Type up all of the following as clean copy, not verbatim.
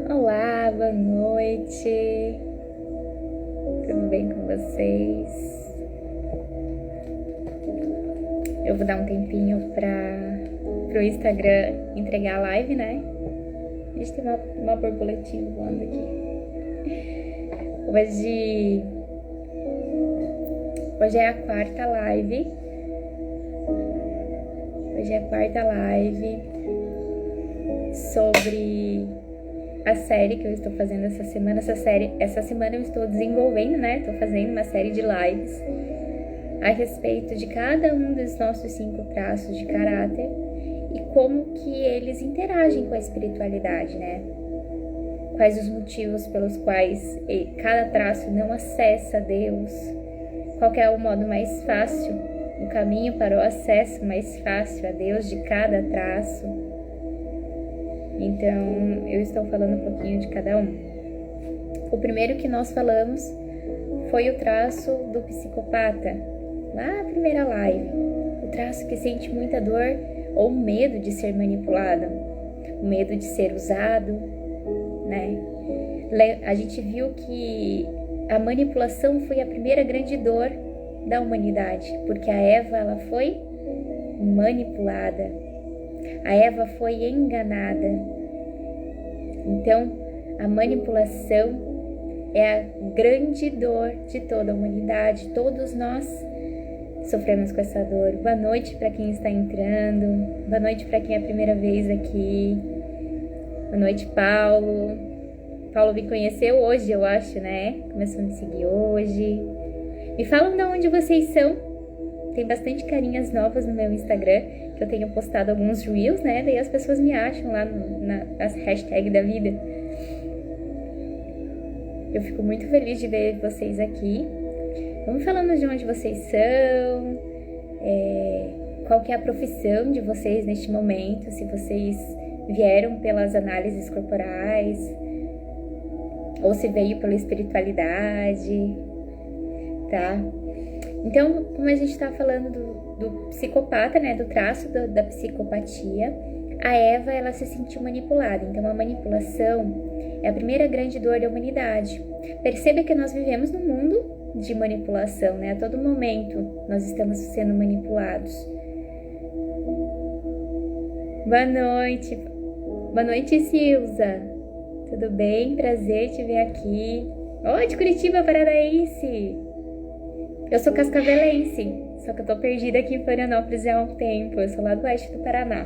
Olá, boa noite. Tudo bem com vocês? Eu vou dar um tempinho pro Instagram entregar a live, né? A gente tem uma borboletinha voando aqui. Hoje é a quarta live. Hoje é a quarta live sobre a série que eu estou fazendo essa semana. Essa semana eu estou desenvolvendo, né? Estou fazendo uma série de lives a respeito de cada um dos nossos 5 traços de caráter e como que eles interagem com a espiritualidade, né? Quais os motivos pelos quais cada traço não acessa Deus, qual que é o modo mais fácil, o caminho para o acesso mais fácil a Deus de cada traço. Então, eu estou falando um pouquinho de cada um. O primeiro que nós falamos foi o traço do psicopata, lá na primeira live. O traço que sente muita dor ou medo de ser manipulado, o medo de ser usado, né? A gente viu que a manipulação foi a primeira grande dor da humanidade, porque a Eva, ela foi manipulada. A Eva foi enganada. Então, a manipulação é a grande dor de toda a humanidade. Todos nós sofremos com essa dor. Boa noite para quem está entrando. Boa noite para quem é a primeira vez aqui. Boa noite, Paulo. Paulo me conheceu hoje, eu acho, né? Começou a me seguir hoje. Me falam de onde vocês são. Tem bastante carinhas novas no meu Instagram, que eu tenho postado alguns reels, né? Daí as pessoas me acham lá nas hashtags da vida. Eu fico muito feliz de ver vocês aqui. Vamos falando de onde vocês são, qual que é a profissão de vocês neste momento, se vocês vieram pelas análises corporais, ou se veio pela espiritualidade, tá? Então, como a gente está falando do psicopata, né, do traço da psicopatia, a Eva, ela se sentiu manipulada. Então, a manipulação é a primeira grande dor da humanidade. Perceba que nós vivemos num mundo de manipulação, né? A todo momento nós estamos sendo manipulados. Boa noite. Boa noite, Silza. Tudo bem? Prazer te ver aqui. Oh, de Curitiba, paranaense. Eu sou cascavelense, só que eu tô perdida aqui em Florianópolis há um tempo. Eu sou lá do oeste do Paraná.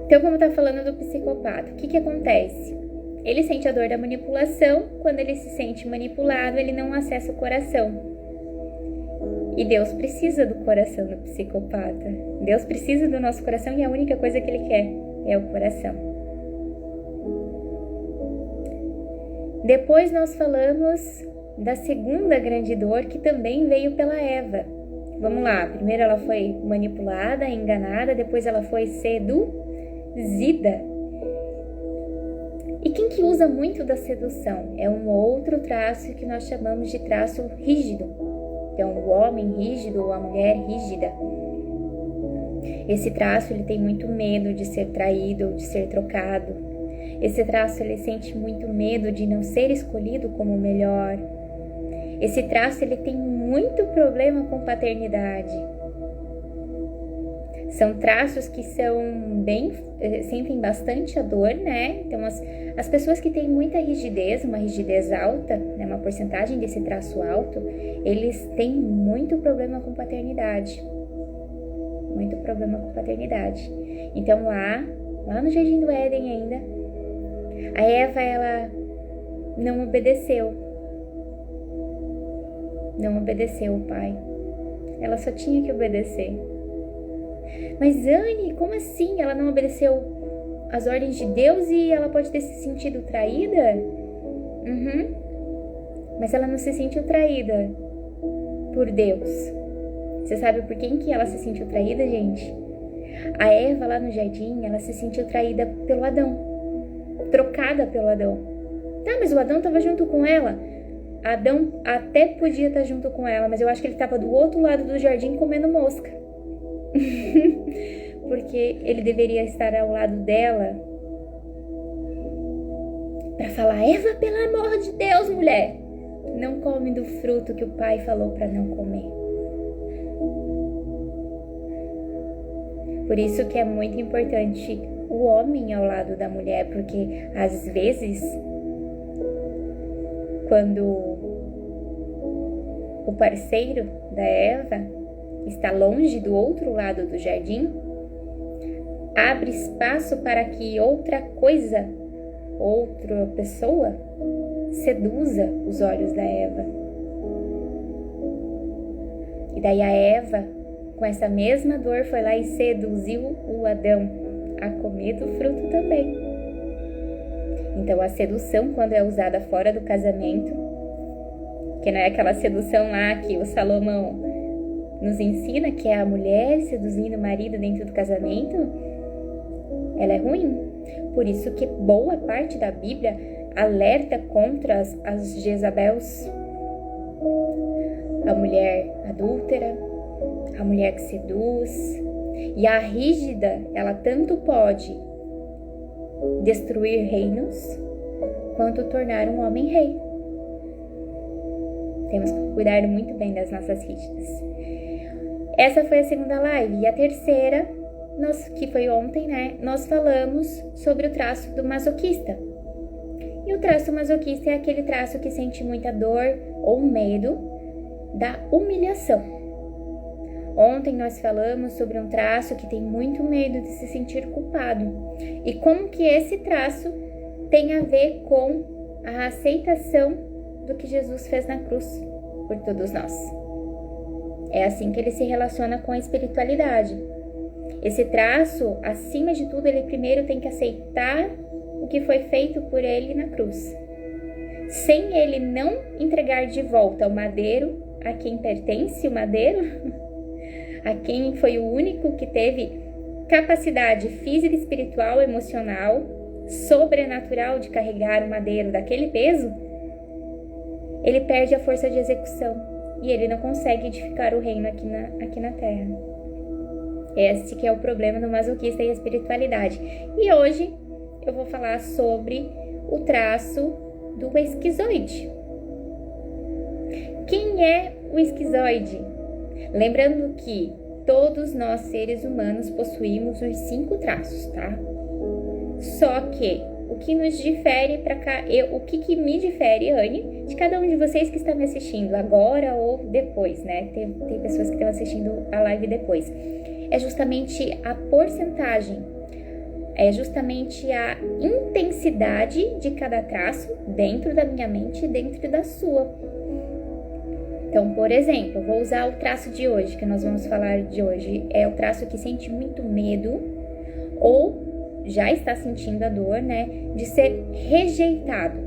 Então, como tá falando do psicopata, o que acontece? Ele sente a dor da manipulação. Quando ele se sente manipulado, ele não acessa o coração. E Deus precisa do coração do psicopata. Deus precisa do nosso coração e a única coisa que ele quer é o coração. Depois nós falamos da segunda grande dor, que também veio pela Eva. Vamos lá, primeiro ela foi manipulada, enganada, depois ela foi seduzida. E quem que usa muito da sedução? É um outro traço que nós chamamos de traço rígido. Então, o homem rígido ou a mulher rígida. Esse traço, ele tem muito medo de ser traído ou de ser trocado. Esse traço, ele sente muito medo de não ser escolhido como o melhor. Esse traço, ele tem muito problema com paternidade. São traços que sentem bastante a dor, né? Então, as pessoas que têm muita rigidez, uma rigidez alta, né, uma porcentagem desse traço alto, eles têm muito problema com paternidade. Muito problema com paternidade. Então, lá no Jardim do Éden ainda, A Eva, ela não obedeceu. Não obedeceu o pai. Ela só tinha que obedecer. Mas Anne, como assim? Ela não obedeceu as ordens de Deus e ela pode ter se sentido traída? Mas ela não se sentiu traída por Deus. Você sabe por quem que ela se sentiu traída, gente? A Eva lá no jardim, ela se sentiu traída pelo Adão. Trocada pelo Adão. Tá, mas o Adão estava junto com ela. Adão até podia estar junto com ela, mas eu acho que ele estava do outro lado do jardim comendo mosca. Porque ele deveria estar ao lado dela para falar: Eva, pelo amor de Deus, mulher, não come do fruto que o pai falou para não comer. Por isso que é muito importante o homem ao lado da mulher, porque às vezes, quando o parceiro da Eva está longe do outro lado do jardim, abre espaço para que outra coisa, outra pessoa, seduza os olhos da Eva. E daí a Eva, com essa mesma dor, foi lá e seduziu o Adão a comer do fruto também. Então a sedução, quando é usada fora do casamento, que não é aquela sedução lá que o Salomão nos ensina, que é a mulher seduzindo o marido dentro do casamento, ela é ruim. Por isso que boa parte da Bíblia alerta contra as Jezabels, a mulher adúltera, a mulher que seduz. E a rígida, ela tanto pode destruir reinos, quanto tornar um homem rei. Temos que cuidar muito bem das nossas rígidas. Essa foi a segunda live. E a terceira, que foi ontem, né? Nós falamos sobre o traço do masoquista. E o traço masoquista é aquele traço que sente muita dor ou medo da humilhação. Ontem nós falamos sobre um traço que tem muito medo de se sentir culpado. E como que esse traço tem a ver com a aceitação do que Jesus fez na cruz por todos nós. É assim que ele se relaciona com a espiritualidade. Esse traço, acima de tudo, ele primeiro tem que aceitar o que foi feito por ele na cruz. Sem ele não entregar de volta o madeiro a quem pertence o madeiro, a quem foi o único que teve capacidade física, espiritual, emocional, sobrenatural de carregar o madeiro daquele peso, ele perde a força de execução e ele não consegue edificar o reino aqui na terra. Esse que é o problema do masoquista e a espiritualidade. E hoje eu vou falar sobre o traço do esquizoide. Quem é o esquizoide? Lembrando que todos nós seres humanos possuímos os 5 traços, tá? Só que o que nos difere para cá, o que me difere, Anne, de cada um de vocês que está me assistindo agora ou depois, né? Tem pessoas que estão assistindo a live depois. É justamente a porcentagem, é justamente a intensidade de cada traço dentro da minha mente e dentro da sua. Então, por exemplo, eu vou usar o traço de hoje, que nós vamos falar de hoje. É o traço que sente muito medo ou já está sentindo a dor, né, de ser rejeitado.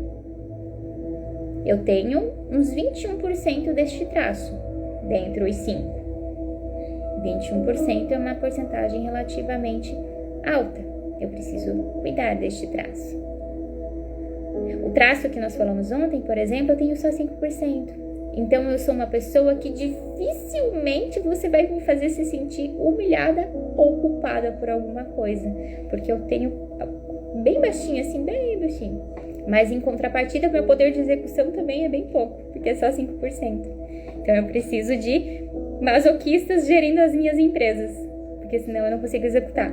Eu tenho uns 21% deste traço, dentre os 5. 21% é uma porcentagem relativamente alta. Eu preciso cuidar deste traço. O traço que nós falamos ontem, por exemplo, eu tenho só 5%. Então, eu sou uma pessoa que dificilmente você vai me fazer se sentir humilhada ou culpada por alguma coisa. Porque eu tenho bem baixinho, assim, bem baixinho. Mas, em contrapartida, meu poder de execução também é bem pouco, porque é só 5%. Então, eu preciso de masoquistas gerindo as minhas empresas, porque senão eu não consigo executar.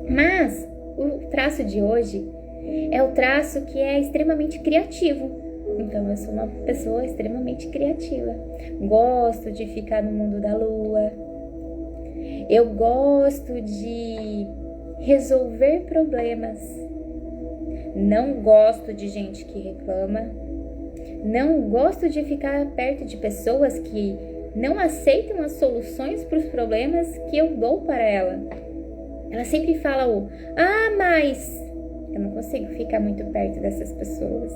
Mas, o traço de hoje é o traço que é extremamente criativo. Então, eu sou uma pessoa extremamente criativa. Gosto de ficar no mundo da lua. Eu gosto de resolver problemas. Não gosto de gente que reclama. Não gosto de ficar perto de pessoas que não aceitam as soluções para os problemas que eu dou para ela. Ela sempre fala mas... Eu não consigo ficar muito perto dessas pessoas.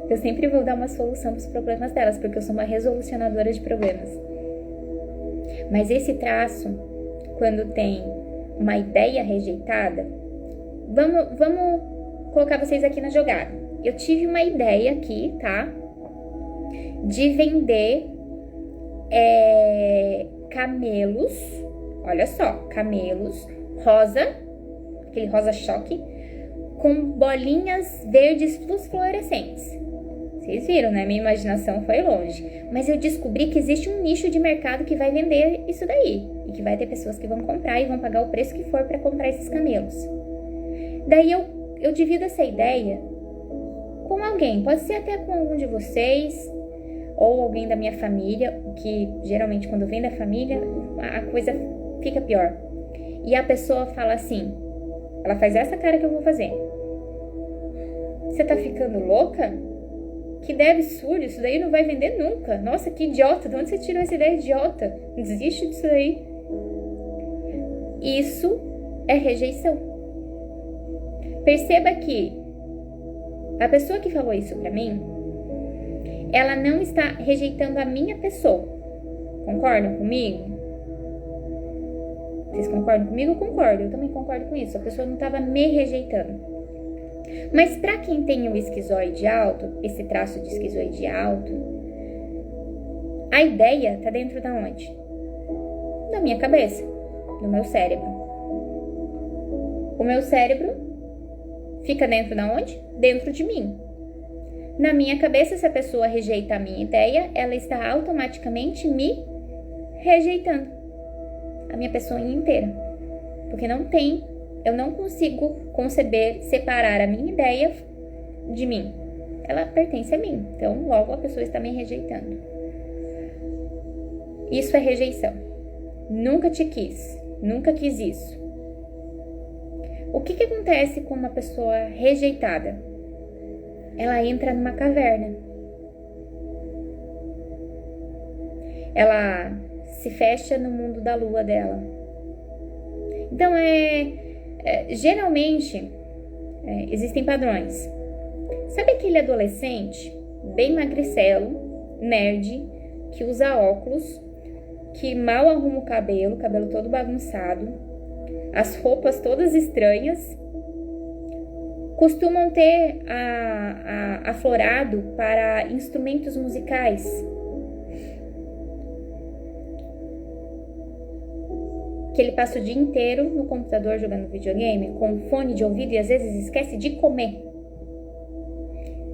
Eu sempre vou dar uma solução para os problemas delas, porque eu sou uma resolucionadora de problemas. Mas esse traço, quando tem uma ideia rejeitada, vamos colocar vocês aqui na jogada. Eu tive uma ideia aqui, tá? De vender camelos, olha só, camelos rosa, aquele rosa choque, com bolinhas verdes fluorescentes. Vocês viram, né? Minha imaginação foi longe. Mas eu descobri que existe um nicho de mercado que vai vender isso daí. E que vai ter pessoas que vão comprar e vão pagar o preço que for para comprar esses camelos. Daí eu divido essa ideia com alguém. Pode ser até com algum de vocês ou alguém da minha família, que geralmente quando vem da família a coisa fica pior. E a pessoa fala assim, ela faz essa cara que eu vou fazer. Você tá ficando louca? Que ideia absurda, isso daí não vai vender nunca. Nossa, que idiota, de onde você tirou essa ideia idiota? Desiste disso daí. Isso é rejeição. Perceba que a pessoa que falou isso pra mim, ela não está rejeitando a minha pessoa. Concordam comigo? Vocês concordam comigo? Eu concordo, eu também concordo com isso. A pessoa não estava me rejeitando. Mas para quem tem o esquizoide alto, esse traço de esquizoide alto, a ideia tá dentro da onde? Da minha cabeça, do meu cérebro. O meu cérebro fica dentro da onde? Dentro de mim. Na minha cabeça, se a pessoa rejeita a minha ideia, ela está automaticamente me rejeitando. A minha pessoa inteira. Porque eu não consigo conceber, separar a minha ideia de mim. Ela pertence a mim. Então, logo a pessoa está me rejeitando. Isso é rejeição. Nunca te quis. Nunca quis isso. O que acontece com uma pessoa rejeitada? Ela entra numa caverna. Ela se fecha no mundo da lua dela. Então, geralmente, existem padrões. Sabe aquele adolescente bem magricelo, nerd, que usa óculos, que mal arruma o cabelo todo bagunçado, as roupas todas estranhas, costumam ter aflorado para instrumentos musicais. Que ele passa o dia inteiro no computador jogando videogame, com fone de ouvido e às vezes esquece de comer.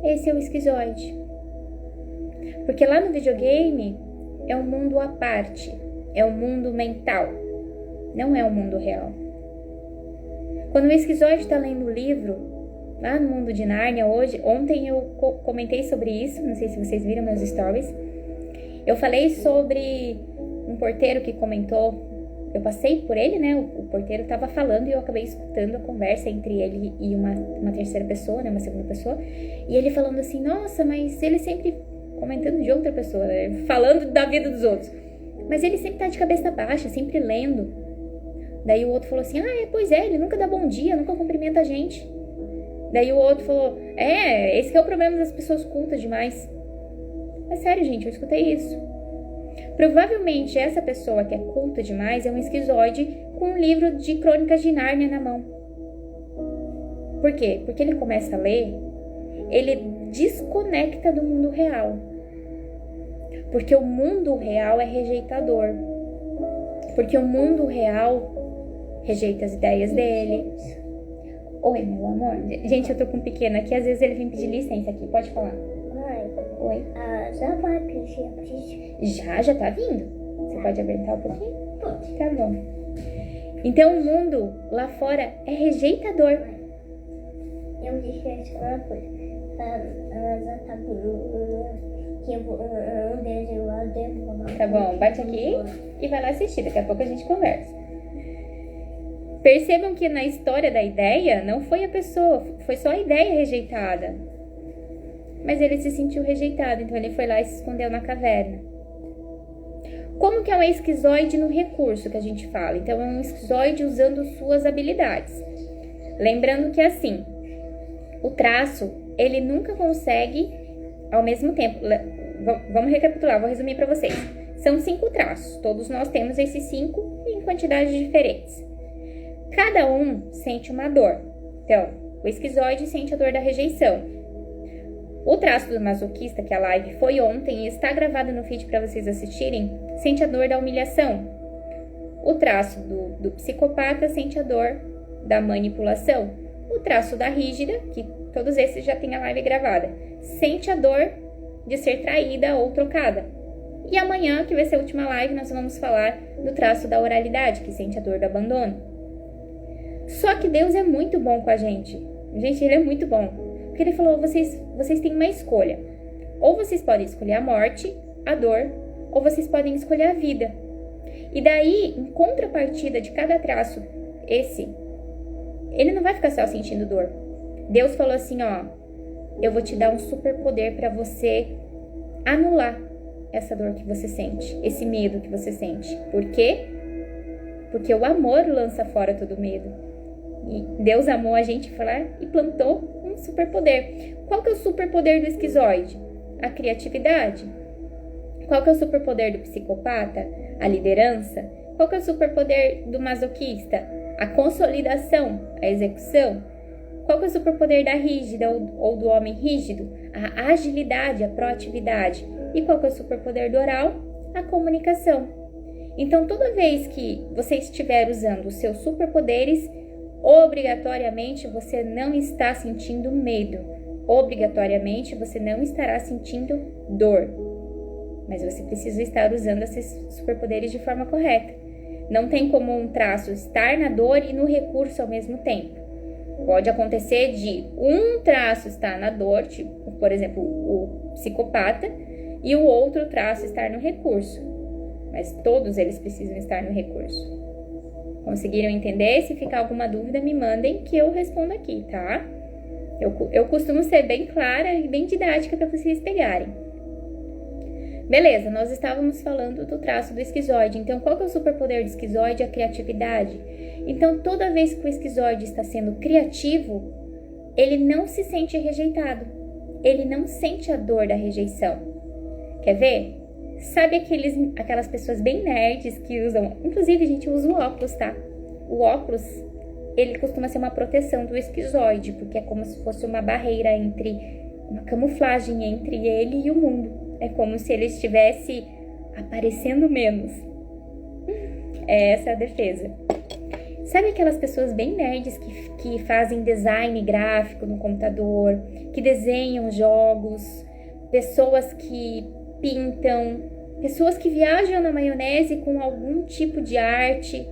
Esse é o esquizoide. Porque lá no videogame é um mundo à parte, é um mundo mental, não é um mundo real. Quando o esquizoide está lendo o livro, lá no mundo de Nárnia ontem eu comentei sobre isso, não sei se vocês viram meus stories. Eu falei sobre um porteiro que comentou. Eu passei por ele, né? O porteiro estava falando e eu acabei escutando a conversa entre ele e uma terceira pessoa, né? Uma segunda pessoa. E ele falando assim, nossa, mas ele sempre comentando de outra pessoa, né? Falando da vida dos outros. Mas ele sempre tá de cabeça baixa, sempre lendo. Daí o outro falou assim, pois é, ele nunca dá bom dia, nunca cumprimenta a gente. Daí o outro falou, esse que é o problema das pessoas cultas demais. É sério, gente, eu escutei isso. Provavelmente essa pessoa que é culta demais é um esquizoide com um livro de Crônicas de Nárnia na mão. Por quê? Porque ele começa a ler, ele desconecta do mundo real. Porque o mundo real é rejeitador. Porque o mundo real rejeita as ideias dele. Oi, meu amor. Gente, eu tô com um pequeno aqui, às vezes ele vem pedir licença aqui. Pode falar. Oi. Já vai pedir. Já tá vindo. Você pode apertar um pouquinho? Pode. Tá bom. Então o mundo lá fora é rejeitador. Eu disse uma coisa. Ela já tá que um desenho lá dentro. Tá bom, bate aqui e vai lá assistir. Daqui a pouco a gente conversa. Percebam que na história da ideia, não foi a pessoa, foi só a ideia rejeitada. Mas ele se sentiu rejeitado, então ele foi lá e se escondeu na caverna. Como que é um esquizoide no recurso que a gente fala? Então, é um esquizoide usando suas habilidades. Lembrando que assim, o traço, ele nunca consegue ao mesmo tempo. Vamos recapitular, vou resumir para vocês. São 5 traços, todos nós temos esses 5 em quantidades diferentes. Cada um sente uma dor. Então, o esquizoide sente a dor da rejeição. O traço do masoquista, que a live foi ontem e está gravado no feed para vocês assistirem, sente a dor da humilhação. O traço do psicopata sente a dor da manipulação. O traço da rígida, que todos esses já tem a live gravada, sente a dor de ser traída ou trocada. E amanhã, que vai ser a última live, nós vamos falar do traço da oralidade, que sente a dor do abandono. Só que Deus é muito bom com a gente. Gente, Ele é muito bom. Porque Ele falou, vocês têm uma escolha. Ou vocês podem escolher a morte, a dor, ou vocês podem escolher a vida. E daí, em contrapartida de cada traço, ele não vai ficar só sentindo dor. Deus falou assim, ó, eu vou te dar um superpoder para você anular essa dor que você sente, esse medo que você sente. Por quê? Porque o amor lança fora todo medo. E Deus amou a gente e plantou um superpoder. Qual que é o superpoder do esquizoide? A criatividade. Qual que é o superpoder do psicopata? A liderança. Qual que é o superpoder do masoquista? A consolidação, a execução. Qual que é o superpoder da rígida ou do homem rígido? A agilidade, a proatividade. E qual que é o superpoder do oral? A comunicação. Então, toda vez que você estiver usando os seus superpoderes, obrigatoriamente você não está sentindo medo. Obrigatoriamente você não estará sentindo dor. Mas você precisa estar usando esses superpoderes de forma correta. Não tem como um traço estar na dor e no recurso ao mesmo tempo. Pode acontecer de um traço estar na dor, tipo, por exemplo, o psicopata, e o outro traço estar no recurso. Mas todos eles precisam estar no recurso. Conseguiram entender? Se ficar alguma dúvida, me mandem que eu respondo aqui, tá? Eu costumo ser bem clara e bem didática para vocês pegarem. Beleza, nós estávamos falando do traço do esquizoide. Então, qual que é o superpoder do esquizoide? A criatividade. Então, toda vez que o esquizoide está sendo criativo, ele não se sente rejeitado. Ele não sente a dor da rejeição. Quer ver? Sabe aquelas pessoas bem nerds que usam... Inclusive, a gente usa o óculos, tá? O óculos, ele costuma ser uma proteção do esquizoide, porque é como se fosse uma barreira uma camuflagem entre ele e o mundo. É como se ele estivesse aparecendo menos. Essa é a defesa. Sabe aquelas pessoas bem nerds que fazem design gráfico no computador, que desenham jogos, pessoas que pintam, pessoas que viajam na maionese com algum tipo de arte,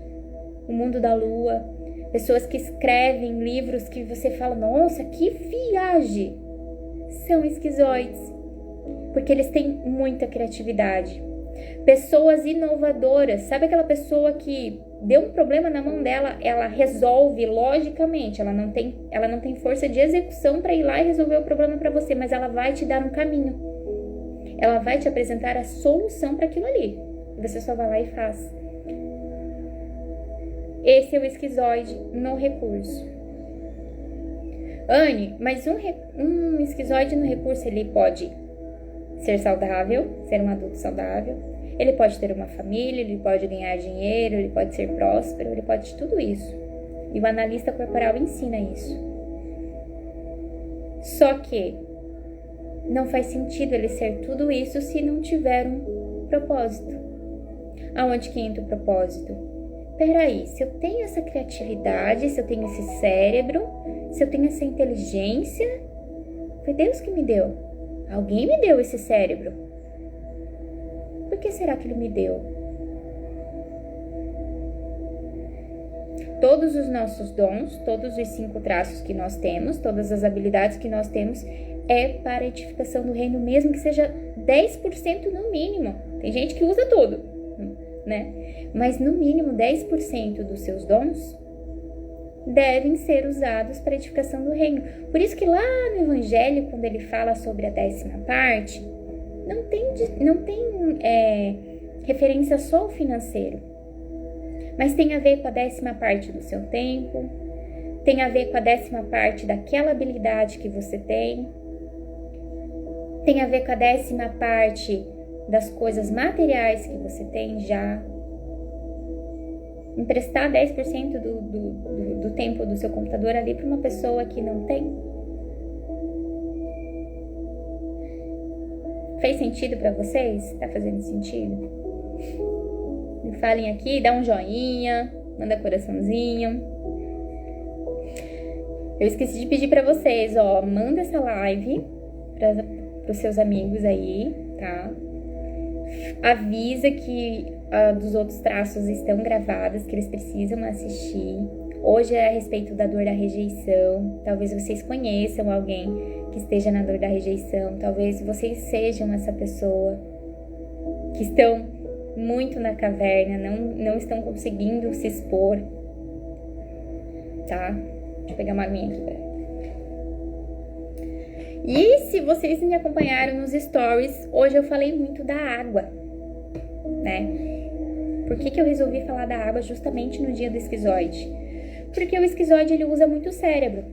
o mundo da lua, pessoas que escrevem livros que você fala, nossa, que viagem! São esquizoides, porque eles têm muita criatividade. Pessoas inovadoras, sabe aquela pessoa que deu um problema na mão dela, ela resolve logicamente, ela não tem força de execução para ir lá e resolver o problema para você, mas ela vai te dar um caminho. Ela vai te apresentar a solução para aquilo ali. E você só vai lá e faz. Esse é o esquizoide no recurso. Anne, mas um esquizoide no recurso, ele pode ser saudável, ser um adulto saudável. Ele pode ter uma família, ele pode ganhar dinheiro, ele pode ser próspero, ele pode tudo isso. E o analista corporal ensina isso. Só que não faz sentido ele ser tudo isso se não tiver um propósito. Aonde que entra o propósito? Peraí, se eu tenho essa criatividade, se eu tenho esse cérebro, se eu tenho essa inteligência, foi Deus que me deu. Alguém me deu esse cérebro. Por que será que Ele me deu? Todos os nossos dons, todos os 5 traços que nós temos, todas as habilidades que nós temos, é para a edificação do reino, mesmo que seja 10% no mínimo. Tem gente que usa tudo, né? Mas no mínimo 10% dos seus dons devem ser usados para a edificação do reino. Por isso que lá no Evangelho, quando ele fala sobre a 10ª parte, não tem referência só ao financeiro, mas tem a ver com a 10ª parte do seu tempo, tem a ver com a 10ª parte daquela habilidade que você tem a ver com a 10ª parte das coisas materiais que você tem já. Emprestar 10% do tempo do seu computador ali para uma pessoa que não tem. Fez sentido para vocês? Tá fazendo sentido? Me falem aqui, dá um joinha, manda coraçãozinho. Eu esqueci de pedir para vocês, ó, manda essa live para os seus amigos aí, tá? Avisa que dos outros traços estão gravadas, que eles precisam assistir. Hoje é a respeito da dor da rejeição. Talvez vocês conheçam alguém que esteja na dor da rejeição. Talvez vocês sejam essa pessoa que estão muito na caverna, não estão conseguindo se expor. Tá? Deixa eu pegar uma aguinha aqui, peraí. E se vocês me acompanharam nos stories, hoje eu falei muito da água, né? Por que eu resolvi falar da água justamente no dia do esquizoide? Porque o esquizoide, ele usa muito o cérebro.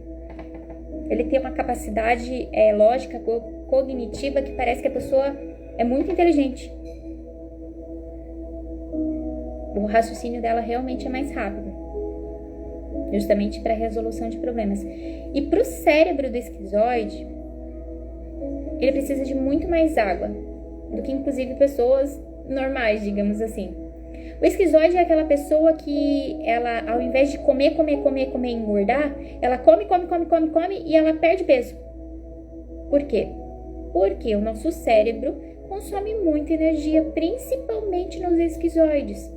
Ele tem uma capacidade lógica, cognitiva, que parece que a pessoa é muito inteligente. O raciocínio dela realmente é mais rápido, justamente para a resolução de problemas. E para o cérebro do esquizoide, ele precisa de muito mais água do que, inclusive, pessoas normais, digamos assim. O esquizoide é aquela pessoa que ela, ao invés de comer e engordar, ela come e ela perde peso. Por quê? Porque o nosso cérebro consome muita energia, principalmente nos esquizoides.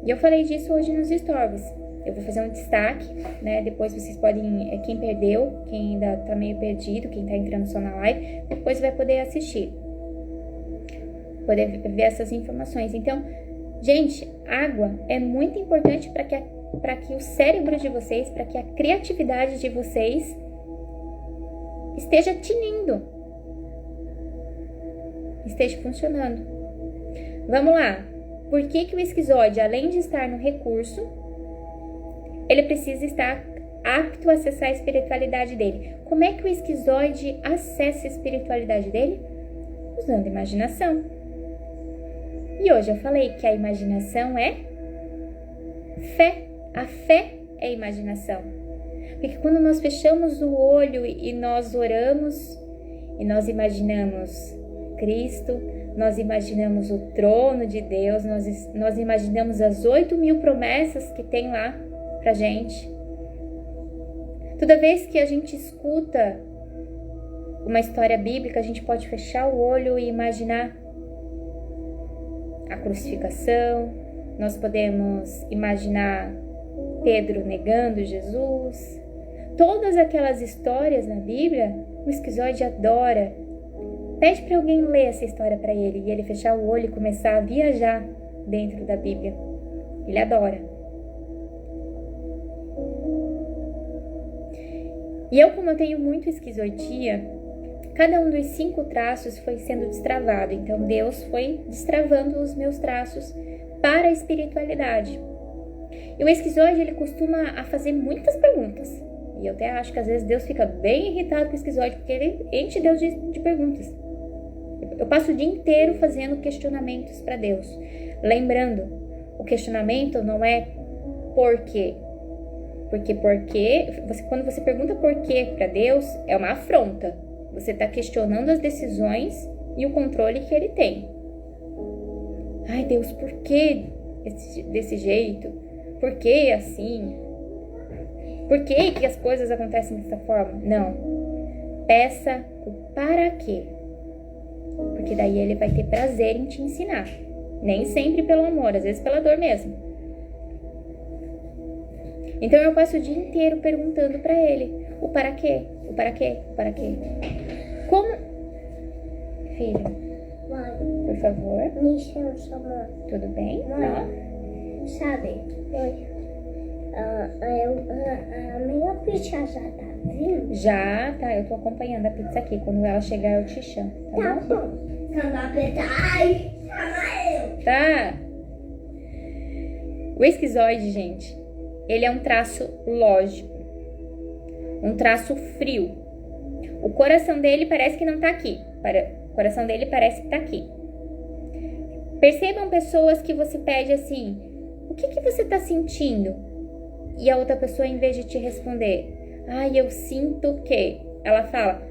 E eu falei disso hoje nos stories. Eu vou fazer um destaque, né? Depois vocês podem, quem perdeu, quem ainda tá meio perdido, quem tá entrando só na live, depois vai poder assistir, poder ver essas informações. Então, gente, água é muito importante para que o cérebro de vocês, para que a criatividade de vocês esteja tinindo, esteja funcionando. Vamos lá. Por que o esquizoide, além de estar no recurso, ele precisa estar apto a acessar a espiritualidade dele? Como é que o esquizoide acessa a espiritualidade dele? Usando a imaginação. E hoje eu falei que a imaginação é fé. A fé é imaginação. Porque quando nós fechamos o olho e nós oramos, e nós imaginamos Cristo, nós imaginamos o trono de Deus, nós imaginamos as 8.000 promessas que tem lá pra gente. Toda vez que a gente escuta uma história bíblica, a gente pode fechar o olho e imaginar a crucificação, nós podemos imaginar Pedro negando Jesus. Todas aquelas histórias na Bíblia, o esquizoide adora. Pede para alguém ler essa história para ele e ele fechar o olho e começar a viajar dentro da Bíblia. Ele adora. E eu, como eu tenho muito esquizoidia, cada um dos 5 traços foi sendo destravado. Então Deus foi destravando os meus traços para a espiritualidade. E o esquizoide, ele costuma a fazer muitas perguntas. E eu até acho que às vezes Deus fica bem irritado com o esquizoide, porque ele enche Deus de perguntas. Eu passo o dia inteiro fazendo questionamentos para Deus. Lembrando, o questionamento não é por quê. Porque quando você pergunta por quê para Deus, é uma afronta. Você está questionando as decisões e o controle que ele tem. Ai, Deus, por que desse jeito? Por que assim? Por que as coisas acontecem dessa forma? Não. Peça o para quê. Porque daí ele vai ter prazer em te ensinar. Nem sempre pelo amor, às vezes pela dor mesmo. Então eu passo o dia inteiro perguntando para ele o para quê, o para quê, o para quê. Como... Filho, Mãe, por favor. me chama sua mãe. Tudo bem? Mãe, sabe? Oi. A minha pizza já tá vindo? Já, tá, eu tô acompanhando a pizza aqui. Quando ela chegar, eu te chamo, Tá bom? bom. Chama a pizza. Ai, chama eu. Tá. O esquizoide, gente, ele é um traço lógico, um traço frio. O coração dele parece que não tá aqui. O coração dele parece que tá aqui. Percebam pessoas que você pede assim, o que você tá sentindo? E a outra pessoa, em vez de te responder, eu sinto que, ela fala,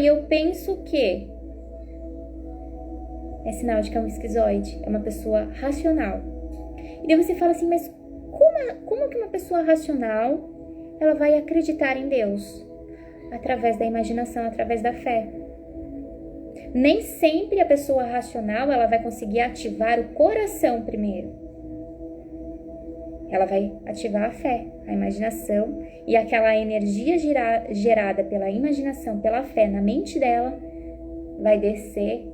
eu penso que. É sinal de que é um esquizoide, é uma pessoa racional. E daí você fala assim, mas como que uma pessoa racional, ela vai acreditar em Deus? Através da imaginação, através da fé. Nem sempre a pessoa racional, ela vai conseguir ativar o coração primeiro. Ela vai ativar a fé, a imaginação, e aquela energia gerada pela imaginação, pela fé na mente dela, vai descer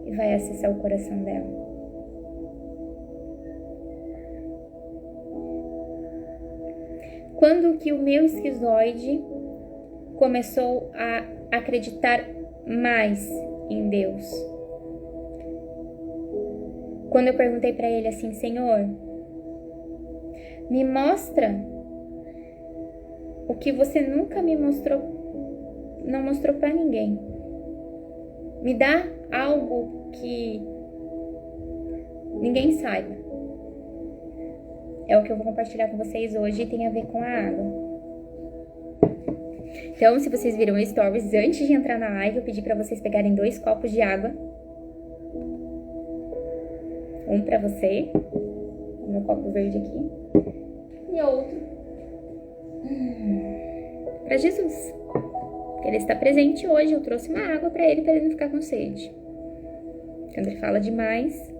e vai acessar o coração dela. Quando que o meu esquizoide começou a acreditar mais em Deus? Quando eu perguntei para ele assim, Senhor, me mostra o que você nunca me mostrou, não mostrou para ninguém. Me dá algo que ninguém saiba. É o que eu vou compartilhar com vocês hoje e tem a ver com a água. Então, se vocês viram stories, antes de entrar na live, eu pedi para vocês pegarem 2 copos de água. Um para você, o meu copo verde aqui, e outro para Jesus. Ele está presente hoje, eu trouxe uma água para ele não ficar com sede. Quando ele fala demais,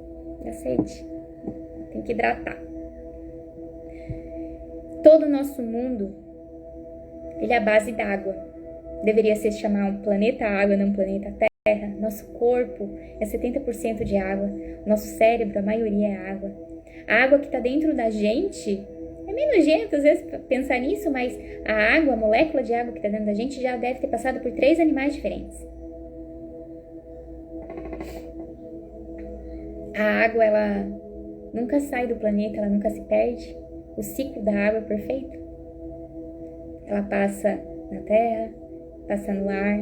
dá sede. Tem que hidratar. Todo o nosso mundo, ele é a base d'água. Deveria se chamar um planeta água, não um planeta terra. Nosso corpo é 70% de água. Nosso cérebro, a maioria é água. A água que está dentro da gente é meio nojento, às vezes, pensar nisso, mas a água, a molécula de água que está dentro da gente já deve ter passado por 3 animais diferentes. A água, ela nunca sai do planeta, ela nunca se perde. O ciclo da água é perfeito. Ela passa na terra, passa no ar,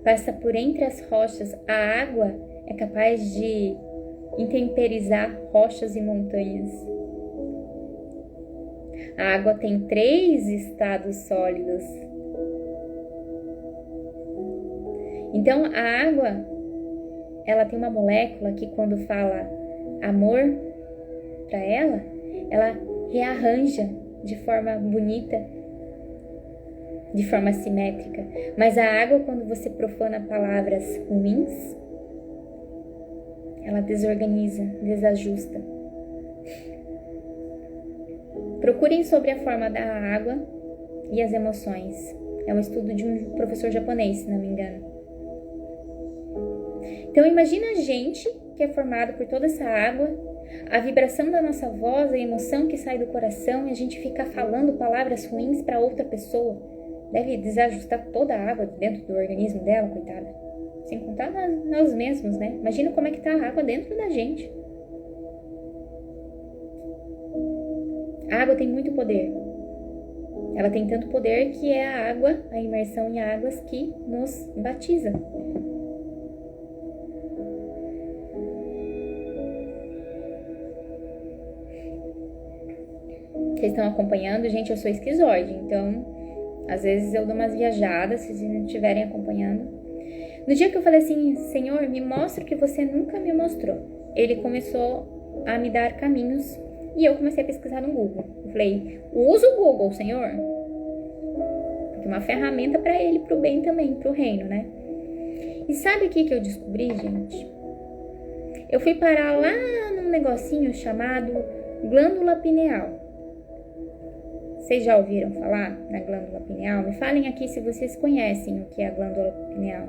passa por entre as rochas. A água é capaz de intemperizar rochas e montanhas. A água tem 3 estados sólidos. Então, a água, ela tem uma molécula que, quando fala amor para ela rearranja de forma bonita, de forma simétrica. Mas a água, quando você profana palavras ruins, ela desorganiza, desajusta. Procurem sobre a forma da água e as emoções. É um estudo de um professor japonês, se não me engano. Então imagina a gente que é formado por toda essa água, a vibração da nossa voz, a emoção que sai do coração, e a gente fica falando palavras ruins para outra pessoa. Deve desajustar toda a água dentro do organismo dela, coitada. Sem contar nós mesmos, né? Imagina como é que tá a água dentro da gente. A água tem muito poder. Ela tem tanto poder que é a água, a imersão em águas, que nos batiza. Vocês estão acompanhando? Gente, eu sou esquizoide, então às vezes eu dou umas viajadas, se vocês não estiverem acompanhando. No dia que eu falei assim, Senhor, me mostra o que você nunca me mostrou, ele começou a me dar caminhos e eu comecei a pesquisar no Google. Eu falei, usa o Google, Senhor, porque é uma ferramenta para ele, pro bem também, pro reino, né? E sabe o que eu descobri, gente? Eu fui parar lá num negocinho chamado glândula pineal. Vocês já ouviram falar na glândula pineal? Me falem aqui se vocês conhecem o que é a glândula pineal.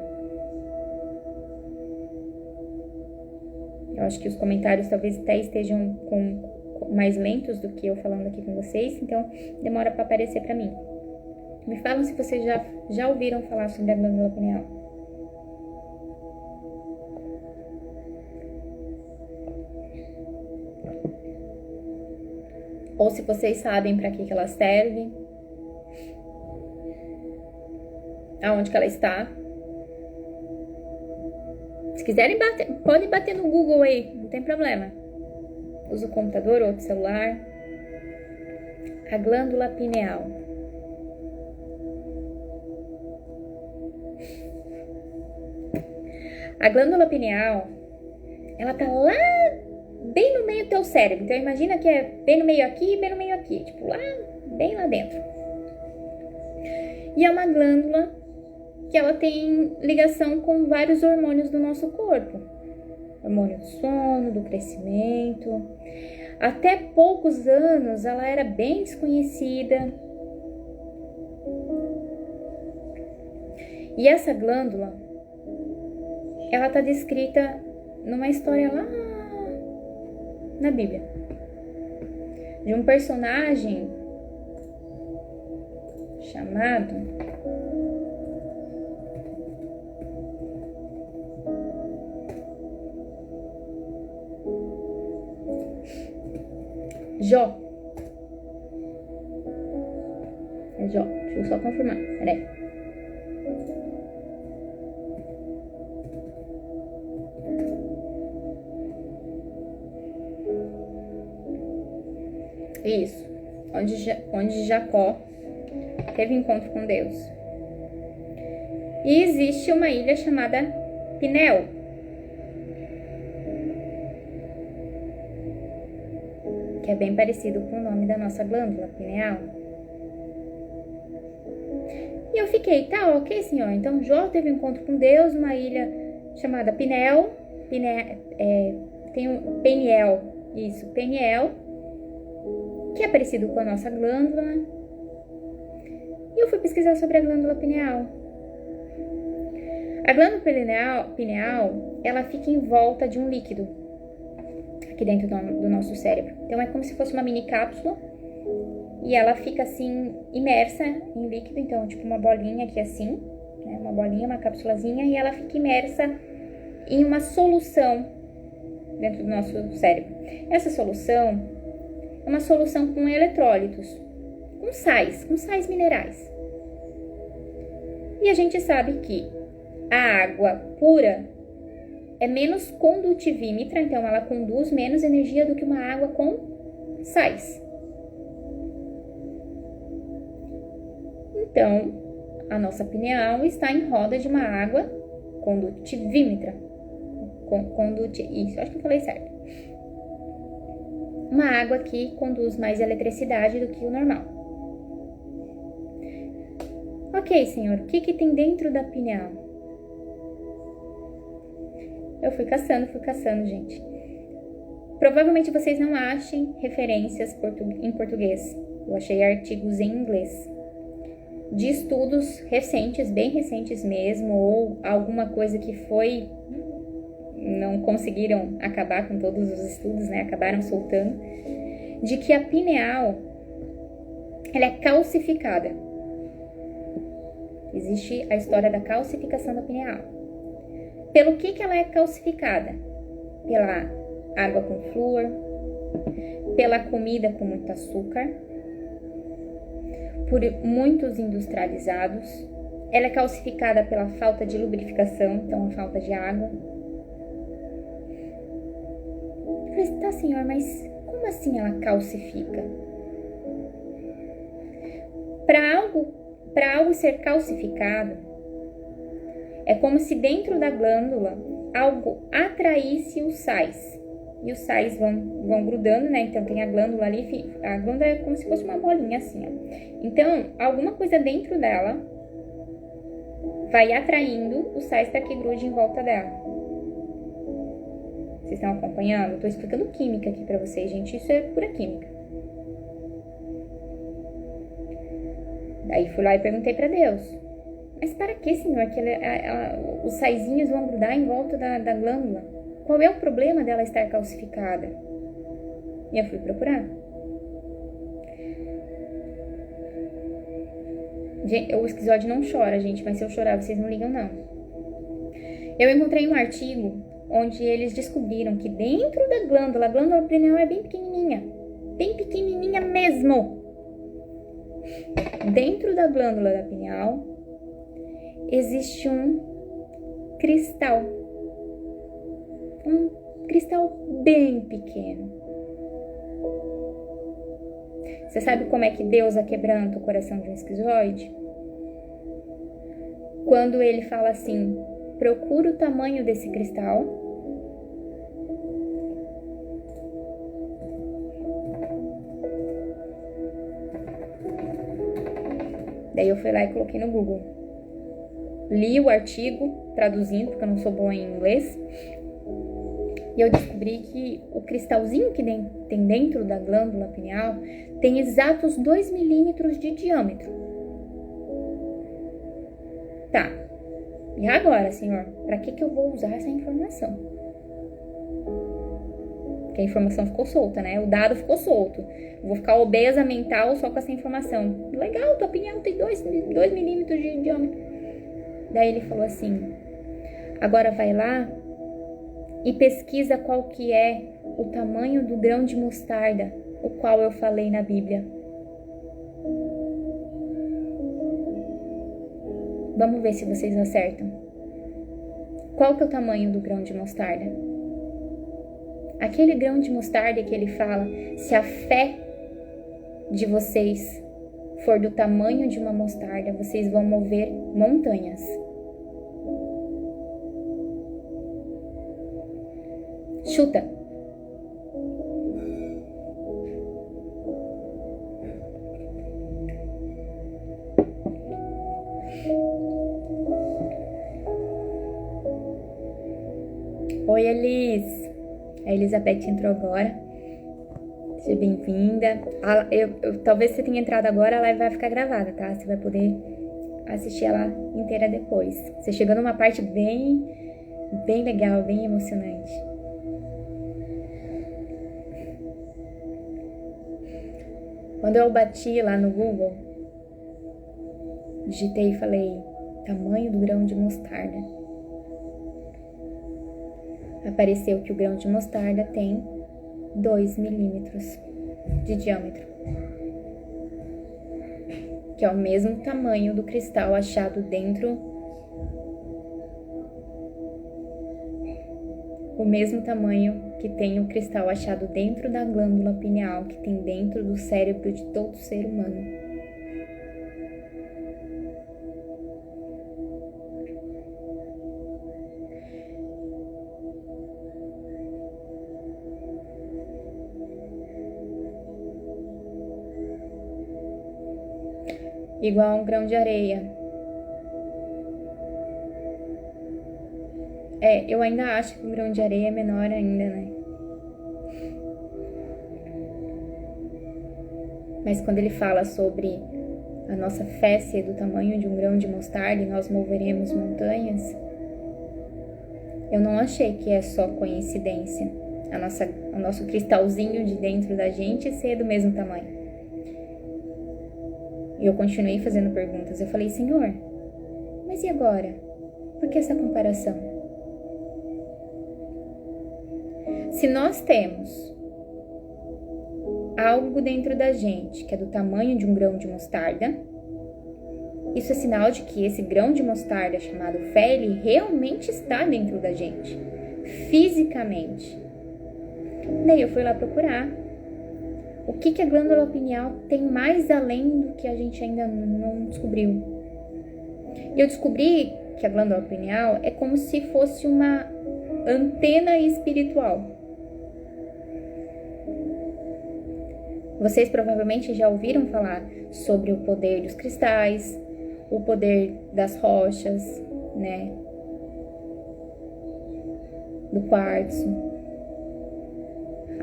Eu acho que os comentários talvez até estejam com mais lentos do que eu falando aqui com vocês, então demora para aparecer para mim. Me falam se vocês já ouviram falar sobre a glândula pineal. Ou se vocês sabem para que ela serve. Aonde que ela está. Se quiserem bater, podem bater no Google aí, não tem problema. Usa o computador ou o celular. A glândula pineal. A glândula pineal, ela tá lá bem no meio do teu cérebro. Então imagina que é bem no meio aqui e bem no meio aqui. Tipo lá, bem lá dentro. E é uma glândula que ela tem ligação com vários hormônios do nosso corpo. Hormônio do sono, do crescimento. Até poucos anos ela era bem desconhecida. E essa glândula, ela está descrita numa história lá na Bíblia. De um personagem chamado Jó. É Jó. Deixa eu só confirmar. Peraí. Isso. Onde Jacó teve encontro com Deus. E existe uma ilha chamada Peniel. Que é bem parecido com o nome da nossa glândula pineal. E eu fiquei, tá, ok, senhor. Então Jó teve encontro com Deus numa ilha chamada Peniel. Tem o Peniel. Isso, Peniel. Que é parecido com a nossa glândula. E eu fui pesquisar sobre a glândula pineal. A glândula pineal, ela fica em volta de um líquido aqui dentro do nosso cérebro. Então é como se fosse uma mini cápsula e ela fica assim imersa em líquido, então tipo uma bolinha aqui assim, né? Uma bolinha, uma cápsulazinha, e ela fica imersa em uma solução dentro do nosso cérebro. Essa solução é uma solução com eletrólitos, com sais minerais. E a gente sabe que a água pura é menos condutivímetra, então ela conduz menos energia do que uma água com sais. Então, a nossa pineal está em roda de uma água condutivímetra. Isso, acho que eu falei certo. Uma água que conduz mais eletricidade do que o normal. Ok, senhor, o que tem dentro da pineal? Eu fui caçando, gente. Provavelmente vocês não achem referências em português. Eu achei artigos em inglês. De estudos recentes, bem recentes mesmo, ou alguma coisa que foi... Não conseguiram acabar com todos os estudos, né? Acabaram soltando. De que a pineal, ela é calcificada. Existe a história da calcificação da pineal. Pelo que ela é calcificada? Pela água com flúor, pela comida com muito açúcar, por muitos industrializados. Ela é calcificada pela falta de lubrificação, então a falta de água. Eu falei, tá, senhor, mas como assim ela calcifica? Para algo ser calcificado, é como se dentro da glândula algo atraísse os sais. E os sais vão grudando, né? Então tem a glândula ali. A glândula é como se fosse uma bolinha assim, ó. Então, alguma coisa dentro dela vai atraindo os sais para que grude em volta dela. Vocês estão acompanhando? Eu tô explicando química aqui pra vocês, gente. Isso é pura química. Daí fui lá e perguntei pra Deus. Mas para que, senhor, que os saizinhos vão grudar em volta da glândula? Qual é o problema dela estar calcificada? E eu fui procurar. O esquizoide não chora, gente, mas se eu chorar, vocês não ligam, não. Eu encontrei um artigo onde eles descobriram que dentro da glândula, a glândula pineal é bem pequenininha mesmo. Dentro da glândula da pineal existe um cristal bem pequeno. Você sabe como é que Deus aquebranta o coração de um esquizoide? Quando ele fala assim, procura o tamanho desse cristal. Daí eu fui lá e coloquei no Google. Li o artigo, traduzindo, porque eu não sou boa em inglês. E eu descobri que o cristalzinho que tem dentro da glândula pineal tem exatos 2 milímetros de diâmetro. Tá. E agora, Senhor? Para que eu vou usar essa informação? Porque a informação ficou solta, né? O dado ficou solto. Eu vou ficar obesa mental só com essa informação. Legal, tua pineal tem 2 milímetros de diâmetro. Daí ele falou assim, agora vai lá e pesquisa qual que é o tamanho do grão de mostarda, o qual eu falei na Bíblia. Vamos ver se vocês acertam. Qual que é o tamanho do grão de mostarda? Aquele grão de mostarda que ele fala, se a fé de vocês for do tamanho de uma mostarda, vocês vão mover montanhas. Chuta. Oi, Elis. A Elizabeth entrou agora. Seja bem-vinda. Talvez você tenha entrado agora, a live vai ficar gravada, tá? Você vai poder assistir ela inteira depois. Você chegou numa parte bem legal, bem emocionante. Quando eu bati lá no Google, digitei e falei tamanho do grão de mostarda. Apareceu que o grão de mostarda tem 2 milímetros de diâmetro, que é o mesmo tamanho do cristal achado dentro, o mesmo tamanho que tem o cristal achado dentro da glândula pineal, que tem dentro do cérebro de todo ser humano. Igual a um grão de areia. Eu ainda acho que um grão de areia é menor ainda, né? Mas quando ele fala sobre a nossa fé ser do tamanho de um grão de mostarda e nós moveremos montanhas, eu não achei que é só coincidência o nosso cristalzinho de dentro da gente ser do mesmo tamanho. E eu continuei fazendo perguntas. Eu falei, Senhor, mas e agora? Por que essa comparação? Se nós temos algo dentro da gente que é do tamanho de um grão de mostarda, isso é sinal de que esse grão de mostarda chamado fé, ele realmente está dentro da gente, fisicamente. Daí eu fui lá procurar o que a glândula pineal tem mais além do que a gente ainda não descobriu. E eu descobri que a glândula pineal é como se fosse uma antena espiritual. Vocês provavelmente já ouviram falar sobre o poder dos cristais, o poder das rochas, né? Do quartzo.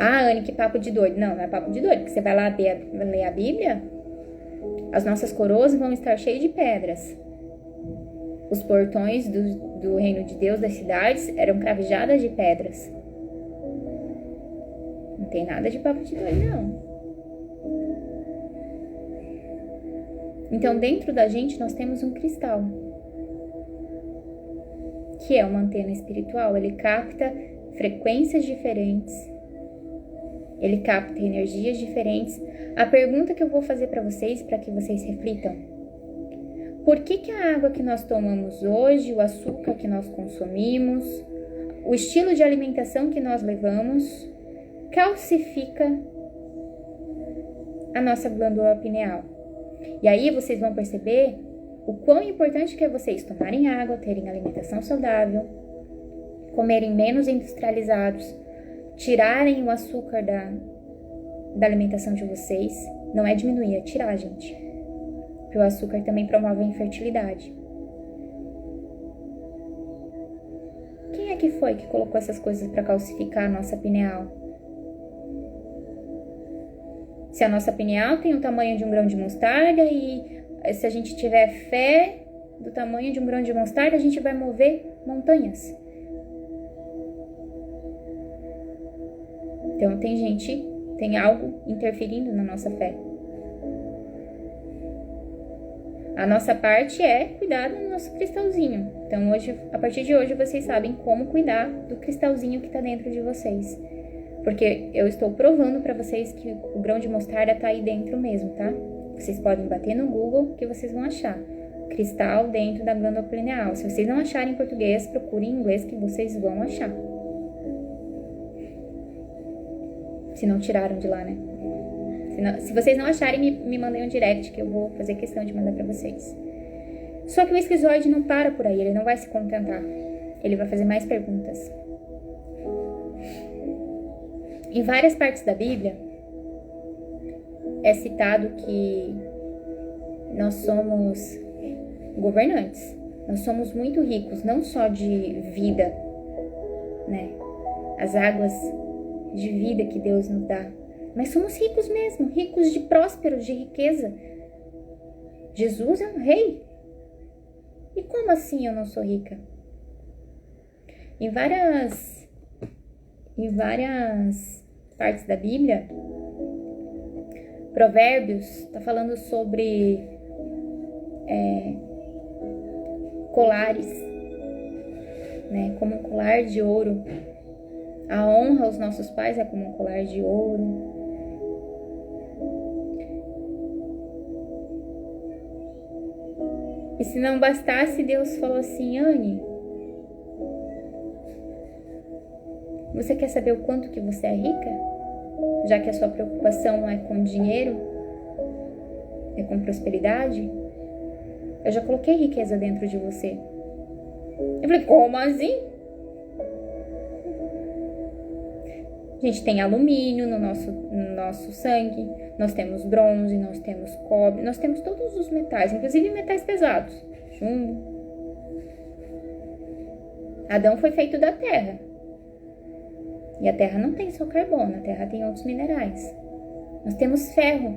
Ah, Anne, que papo de doido. Não é papo de doido, porque você vai lá ler a Bíblia, as nossas coroas vão estar cheias de pedras. Os portões do reino de Deus, das cidades, eram cravejadas de pedras. tem nada de papo de doido, não. Então, dentro da gente, nós temos um cristal, que é uma antena espiritual. Ele capta frequências diferentes, ele capta energias diferentes. A pergunta que eu vou fazer para vocês, para que vocês reflitam: por que a água que nós tomamos hoje, o açúcar que nós consumimos, o estilo de alimentação que nós levamos, calcifica a nossa glândula pineal? E aí vocês vão perceber o quão importante que é vocês tomarem água, terem alimentação saudável, comerem menos industrializados, tirarem o açúcar da alimentação de vocês. Não é diminuir, é tirar, gente. Porque o açúcar também promove a infertilidade. Quem é que foi que colocou essas coisas para calcificar a nossa pineal? Se a nossa pineal tem o tamanho de um grão de mostarda e se a gente tiver fé do tamanho de um grão de mostarda, a gente vai mover montanhas. Então tem algo interferindo na nossa fé. A nossa parte é cuidar do nosso cristalzinho. Então hoje, a partir de hoje, vocês sabem como cuidar do cristalzinho que está dentro de vocês. Porque eu estou provando para vocês que o grão de mostarda tá aí dentro mesmo, tá? Vocês podem bater no Google que vocês vão achar. Cristal dentro da glândula pineal. Se vocês não acharem em português, procurem em inglês que vocês vão achar. Se não tiraram de lá, né? Se vocês não acharem, me mandem um direct que eu vou fazer questão de mandar pra vocês. Só que o esquizoide não para por aí, ele não vai se contentar. Ele vai fazer mais perguntas. Em várias partes da Bíblia, é citado que nós somos governantes. Nós somos muito ricos, não só de vida, né? As águas de vida que Deus nos dá. Mas somos ricos mesmo, ricos de prósperos, de riqueza. Jesus é um rei. E como assim eu não sou rica? Em várias partes da Bíblia, Provérbios está falando sobre colares, né? Como um colar de ouro. A honra aos nossos pais é como um colar de ouro. E se não bastasse, Deus falou assim: Anne, você quer saber o quanto que você é rica? Já que a sua preocupação é com dinheiro, é com prosperidade, eu já coloquei riqueza dentro de você. Eu falei: como assim? A gente tem alumínio no nosso sangue, nós temos bronze, nós temos cobre, nós temos todos os metais, inclusive metais pesados, chumbo. Adão foi feito da terra. E a terra não tem só carbono, a terra tem outros minerais. Nós temos ferro.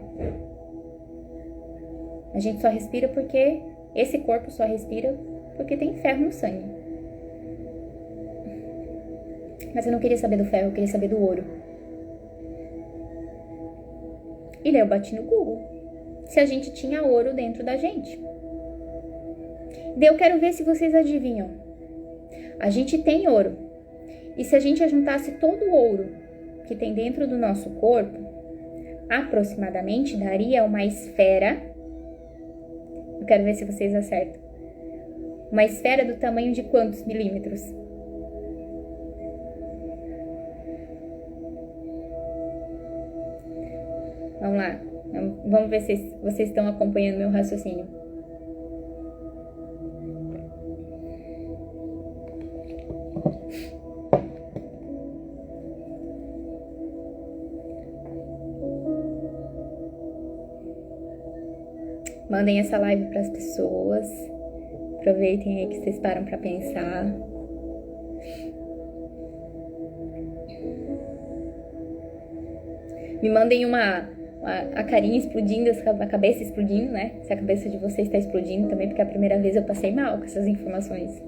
A gente só respira porque esse corpo só respira porque tem ferro no sangue. Mas eu não queria saber do ferro, eu queria saber do ouro. E daí eu bati no Google se a gente tinha ouro dentro da gente. Daí eu quero ver se vocês adivinham. A gente tem ouro. E se a gente juntasse todo o ouro que tem dentro do nosso corpo, aproximadamente daria uma esfera. Eu quero ver se vocês acertam. Uma esfera do tamanho de quantos milímetros? Vamos lá. Vamos ver se vocês estão acompanhando meu raciocínio. Mandem essa live para as pessoas. Aproveitem aí que vocês param para pensar. Me mandem a carinha explodindo, a cabeça explodindo, né? Se a cabeça de vocês está explodindo também, porque a primeira vez eu passei mal com essas informações.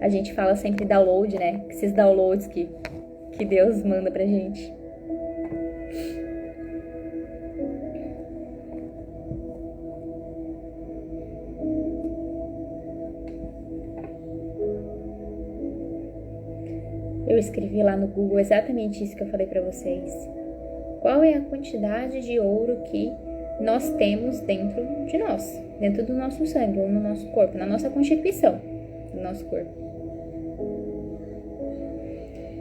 A gente fala sempre download, né? Esses downloads que que Deus manda pra gente. Eu escrevi lá no Google exatamente isso que eu falei pra vocês. Qual é a quantidade de ouro que nós temos dentro de nós, dentro do nosso sangue ou no nosso corpo, na nossa constituição do nosso corpo?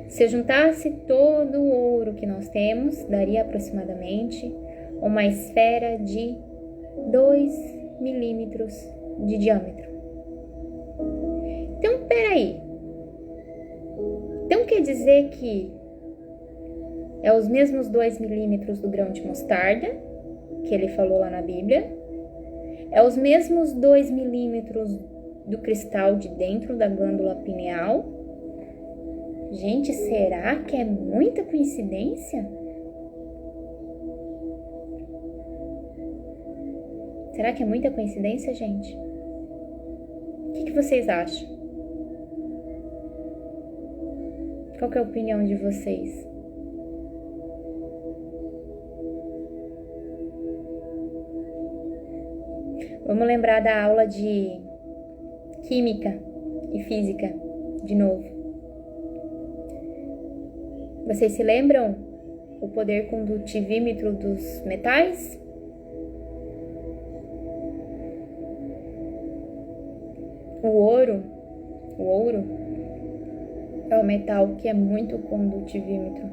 Se eu juntasse todo o ouro que nós temos, daria aproximadamente uma esfera de 2 milímetros de diâmetro. Então, peraí. Então quer dizer que é os mesmos 2 milímetros do grão de mostarda, que ele falou lá na Bíblia. É os mesmos 2 milímetros do cristal de dentro da glândula pineal. Gente, será que é muita coincidência? Será que é muita coincidência, gente? O que vocês acham? Qual que é a opinião de vocês? Vamos lembrar da aula de química e física de novo. Vocês se lembram o poder condutivímetro dos metais? O ouro é o metal que é muito condutivímetro,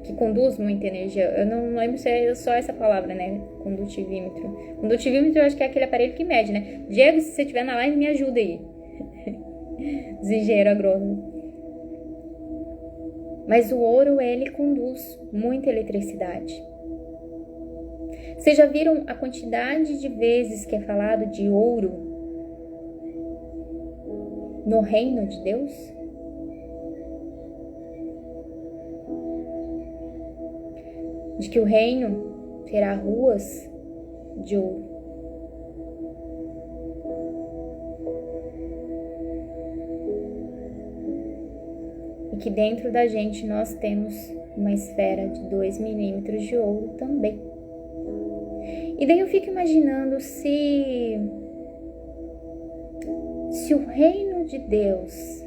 que conduz muita energia. Eu não lembro se é só essa palavra, né? Condutivímetro. Condutivímetro eu acho que é aquele aparelho que mede, né? Diego, se você estiver na live, me ajuda aí. Os engenheiros agrônomos. Mas o ouro, ele conduz muita eletricidade. Vocês já viram a quantidade de vezes que é falado de ouro no reino de Deus? De que o reino terá ruas de ouro. E que dentro da gente nós temos uma esfera de 2 milímetros de ouro também. E daí eu fico imaginando se o reino de Deus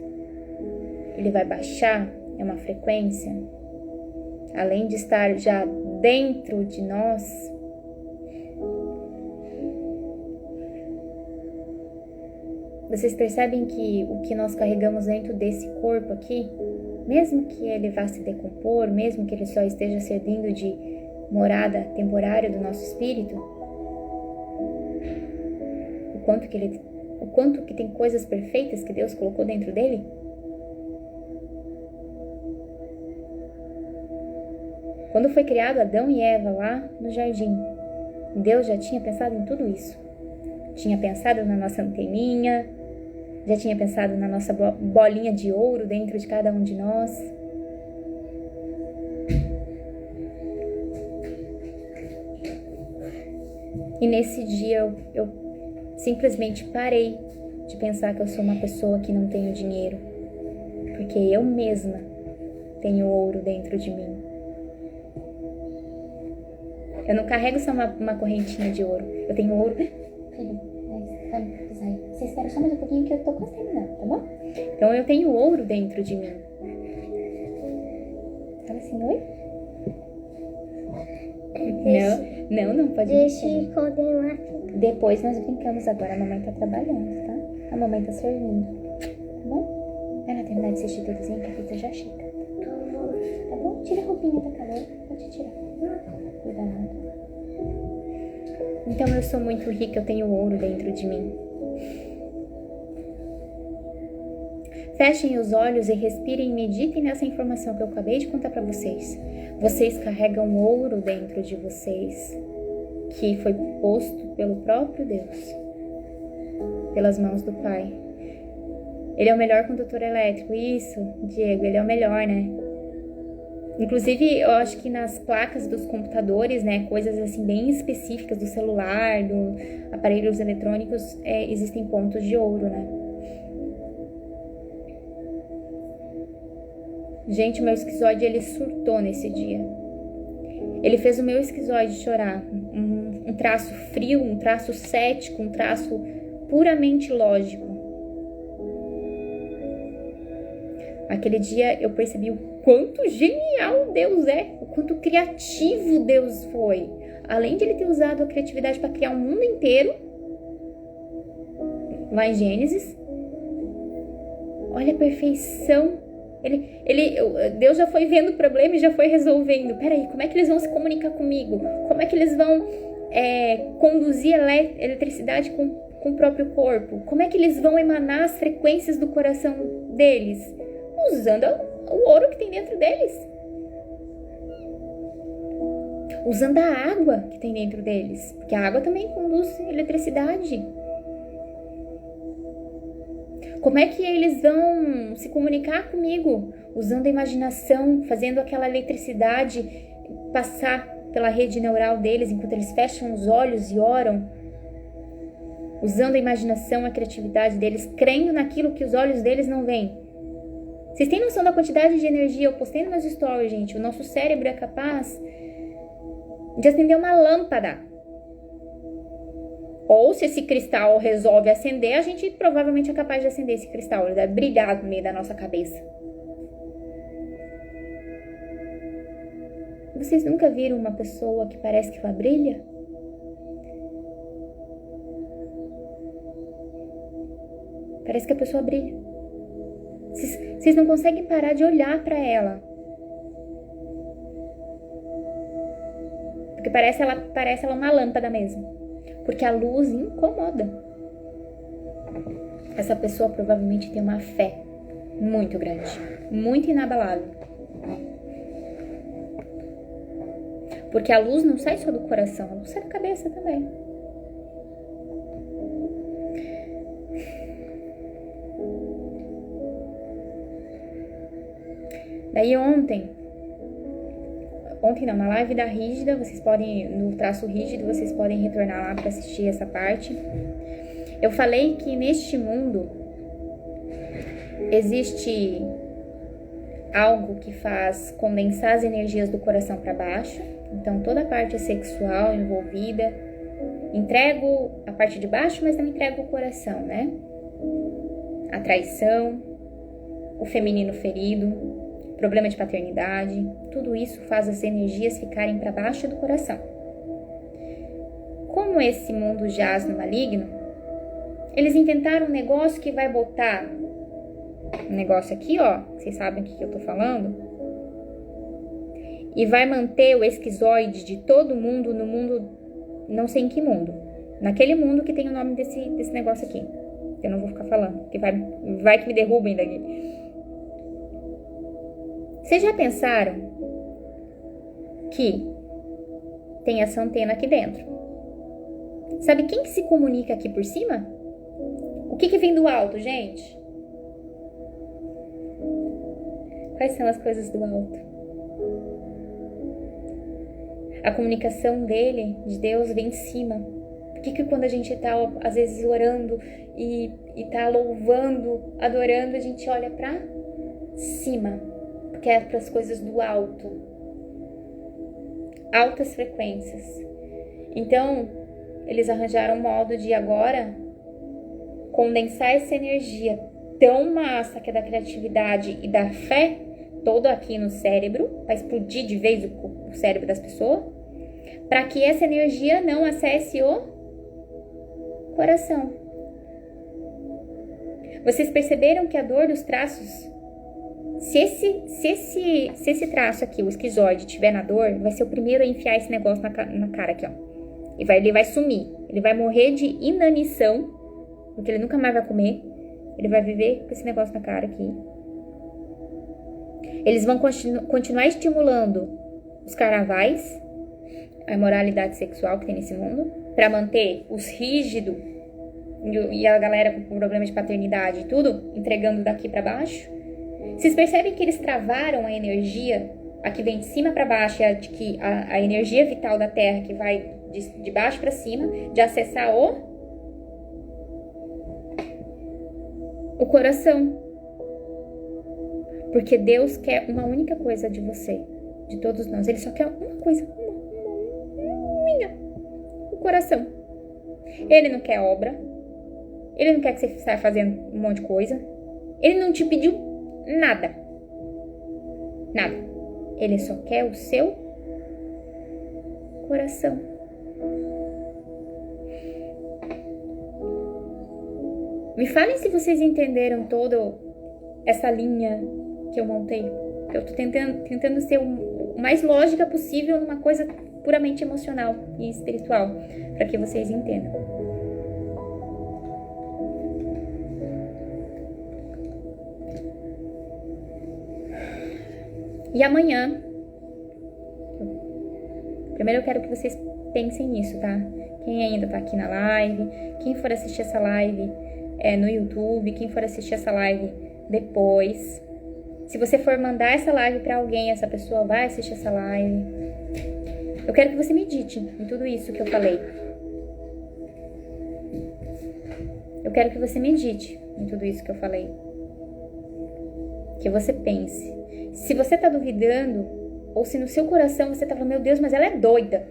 ele vai baixar, é uma frequência, além de estar já dentro de nós, vocês percebem que o que nós carregamos dentro desse corpo aqui, mesmo que ele vá se decompor, mesmo que ele só esteja servindo de morada temporária do nosso espírito, o quanto que tem coisas perfeitas que Deus colocou dentro dele? Quando foi criado Adão e Eva lá no jardim, Deus já tinha pensado em tudo isso. Tinha pensado na nossa anteninha, já tinha pensado na nossa bolinha de ouro dentro de cada um de nós. E nesse dia eu simplesmente parei de pensar que eu sou uma pessoa que não tenho dinheiro, porque eu mesma tenho ouro dentro de mim. Eu não carrego só uma correntinha de ouro, eu tenho ouro. Você espera só mais um pouquinho que eu tô quase terminando, tá bom? Então eu tenho ouro dentro de mim. Fala assim, oi? Não pode Deixa eu continuar. Depois nós brincamos agora, a mamãe tá trabalhando, tá? A mamãe tá servindo, tá bom? Ela terminar de assistir tudozinho, que a pizza já chega. Tá bom? Tira a roupinha, tá calor, pode tirar. Cuidado. Então eu sou muito rica, eu tenho ouro dentro de mim. Fechem os olhos e respirem e meditem nessa informação que eu acabei de contar pra vocês. Vocês carregam ouro dentro de vocês, que foi posto pelo próprio Deus, pelas mãos do Pai. Ele é o melhor condutor elétrico. Isso, Diego, ele é o melhor, né? Inclusive, eu acho que nas placas dos computadores, né, coisas assim bem específicas do celular, do aparelhos eletrônicos, existem pontos de ouro, né? Gente, o meu esquizoide, ele surtou nesse dia. Ele fez o meu esquizoide chorar. Um traço frio, um traço cético, um traço puramente lógico. Aquele dia eu percebi o quanto genial Deus é, o quanto criativo Deus foi. Além de ele ter usado a criatividade para criar o mundo inteiro, lá em Gênesis, olha a perfeição. Deus já foi vendo o problema e já foi resolvendo. Peraí, como é que eles vão se comunicar comigo? Como é que eles vão conduzir a eletricidade com o próprio corpo? Como é que eles vão emanar as frequências do coração deles? Usando o ouro que tem dentro deles. Usando a água que tem dentro deles. Porque a água também conduz eletricidade. Como é que eles vão se comunicar comigo? Usando a imaginação, fazendo aquela eletricidade passar pela rede neural deles enquanto eles fecham os olhos e oram. Usando a imaginação, a criatividade deles, crendo naquilo que os olhos deles não veem. Vocês têm noção da quantidade de energia? Eu postei nos meus stories, gente. O nosso cérebro é capaz de acender uma lâmpada. Ou se esse cristal resolve acender, a gente provavelmente é capaz de acender esse cristal. Ele vai brilhar no meio da nossa cabeça. Vocês nunca viram uma pessoa que parece que ela brilha? Parece que a pessoa brilha. Vocês não conseguem parar de olhar para ela. Porque parece ela uma lâmpada mesmo. Porque a luz incomoda. Essa pessoa provavelmente tem uma fé muito grande, muito inabalável. Porque a luz não sai só do coração, a luz sai da cabeça também. Daí ontem não, na live da rígida, vocês podem, no traço rígido, vocês podem retornar lá para assistir essa parte. Eu falei que neste mundo existe algo que faz condensar as energias do coração para baixo. Então toda a parte sexual envolvida, entrego a parte de baixo, mas não entrego o coração, né? A traição, o feminino ferido, problema de paternidade, tudo isso faz as energias ficarem para baixo do coração. Como esse mundo jaz no maligno, eles inventaram um negócio que vai botar um negócio aqui, ó, vocês sabem o que eu tô falando, e vai manter o esquizoide de todo mundo no mundo, não sei em que mundo, naquele mundo que tem o nome desse negócio aqui. Eu não vou ficar falando, porque vai que me derrubem daqui. Vocês já pensaram que tem essa antena aqui dentro? Sabe quem que se comunica aqui por cima? O que vem do alto, gente? Quais são as coisas do alto? A comunicação dele, de Deus, vem de cima. Por que quando a gente tá, às vezes, orando e tá louvando, adorando, a gente olha pra cima? Porque é para as coisas do alto. Altas frequências. Então, eles arranjaram um modo de agora condensar essa energia tão massa que é da criatividade e da fé, toda aqui no cérebro, para explodir de vez o cérebro das pessoas, para que essa energia não acesse o coração. Vocês perceberam que a dor dos traços, se esse traço aqui, o esquizoide, tiver na dor, vai ser o primeiro a enfiar esse negócio na cara aqui, ó. Ele vai sumir. Ele vai morrer de inanição, porque ele nunca mais vai comer. Ele vai viver com esse negócio na cara aqui. Eles vão continuar estimulando os carnavais, a imoralidade sexual que tem nesse mundo, para manter os rígidos e a galera com problema de paternidade e tudo, entregando daqui para baixo. Vocês percebem que eles travaram a energia, a que vem de cima para baixo, a energia vital da Terra que vai de baixo para cima, de acessar o coração. Porque Deus quer uma única coisa de você, de todos nós. Ele só quer uma coisa, o coração. Ele não quer obra. Ele não quer que você saia fazendo um monte de coisa. Ele não te pediu nada. Nada. Ele só quer o seu coração. Me falem se vocês entenderam toda essa linha que eu montei. Eu tô tentando ser o mais lógica possível numa coisa puramente emocional e espiritual, para que vocês entendam. E amanhã, primeiro eu quero que vocês pensem nisso, tá? Quem ainda tá aqui na live, quem for assistir essa live no YouTube, quem for assistir essa live depois. Se você for mandar essa live pra alguém, essa pessoa vai assistir essa live. Eu quero que você medite em tudo isso que eu falei. Eu quero que você medite em tudo isso que eu falei. Que você pense. Se você tá duvidando, ou se no seu coração você tá falando, meu Deus, mas ela é doida.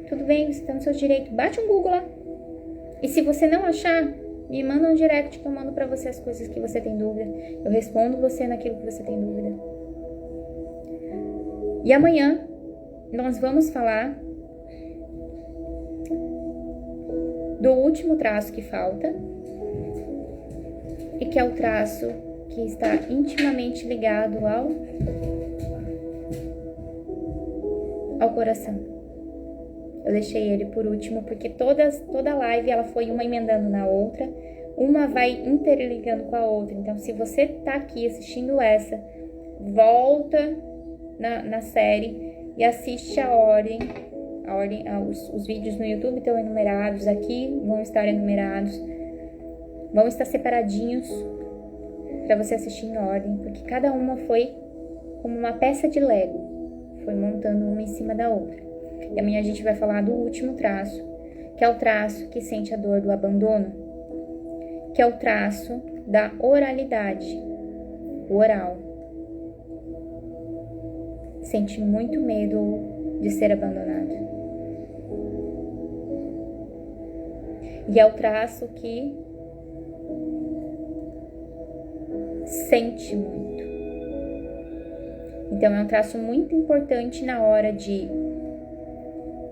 Tudo bem, você tá no seu direito. Bate um Google lá. E se você não achar, me manda um direct que eu mando pra você as coisas que você tem dúvida. Eu respondo você naquilo que você tem dúvida. E amanhã nós vamos falar do último traço que falta. E que é o traço que está intimamente ligado ao coração. Eu deixei ele por último porque toda live ela foi uma emendando na outra, uma vai interligando com a outra. Então, se você tá aqui assistindo essa, volta na série e assiste a ordem, os vídeos no YouTube estão enumerados, aqui vão estar enumerados, vão estar separadinhos para você assistir em ordem, porque cada uma foi como uma peça de Lego, foi montando uma em cima da outra. E amanhã a gente vai falar do último traço, que é o traço que sente a dor do abandono, que é o traço da oralidade, o oral. Sente muito medo de ser abandonado. E é o traço que sente muito. Então é um traço muito importante na hora de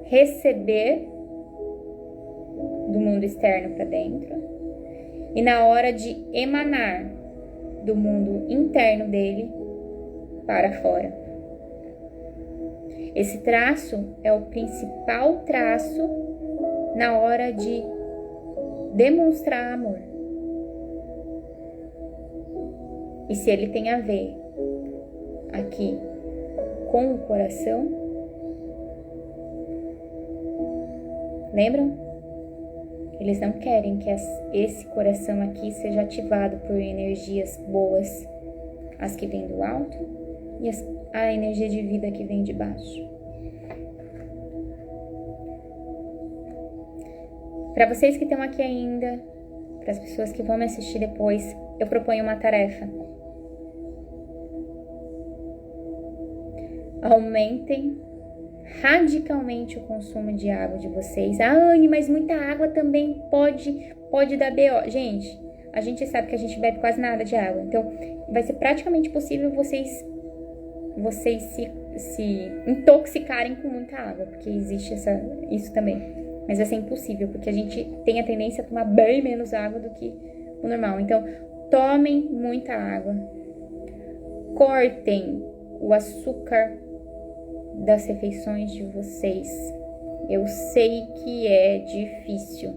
receber do mundo externo para dentro e na hora de emanar do mundo interno dele para fora. Esse traço é o principal traço na hora de demonstrar amor. E se ele tem a ver aqui com o coração, lembram? Eles não querem que esse coração aqui seja ativado por energias boas, as que vêm do alto e a energia de vida que vem de baixo. Para vocês que estão aqui ainda, para as pessoas que vão me assistir depois, eu proponho uma tarefa. Aumentem radicalmente o consumo de água de vocês. Ah, Anne, mas muita água também pode dar BO. Gente, a gente sabe que a gente bebe quase nada de água. Então, vai ser praticamente possível vocês se intoxicarem com muita água, porque existe isso também. Mas vai ser impossível, porque a gente tem a tendência a tomar bem menos água do que o normal. Então, tomem muita água. Cortem o açúcar das refeições de vocês. Eu sei que é difícil.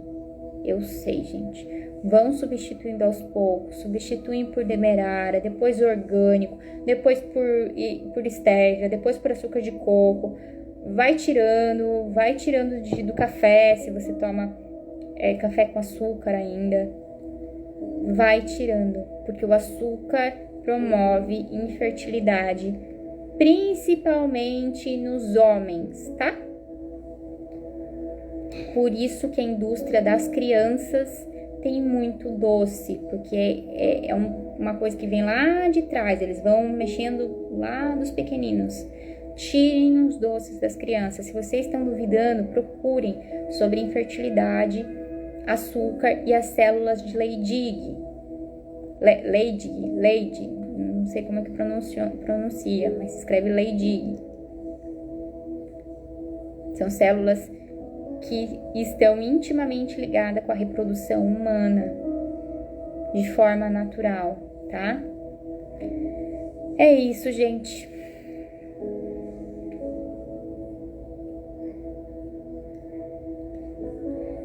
Eu sei, gente. Vão substituindo aos poucos. Substituem por demerara, depois orgânico, depois por stevia, depois por açúcar de coco. Vai tirando do café, se você toma café com açúcar ainda. Vai tirando, porque o açúcar promove infertilidade, principalmente nos homens, tá? Por isso que a indústria das crianças tem muito doce, porque uma coisa que vem lá de trás, eles vão mexendo lá dos pequeninos. Tirem os doces das crianças. Se vocês estão duvidando, procurem sobre infertilidade, açúcar e as células de Leydig. Leydig, não sei como é que pronuncia, mas se escreve Leydig. São células que estão intimamente ligadas com a reprodução humana, de forma natural, tá? É isso, gente.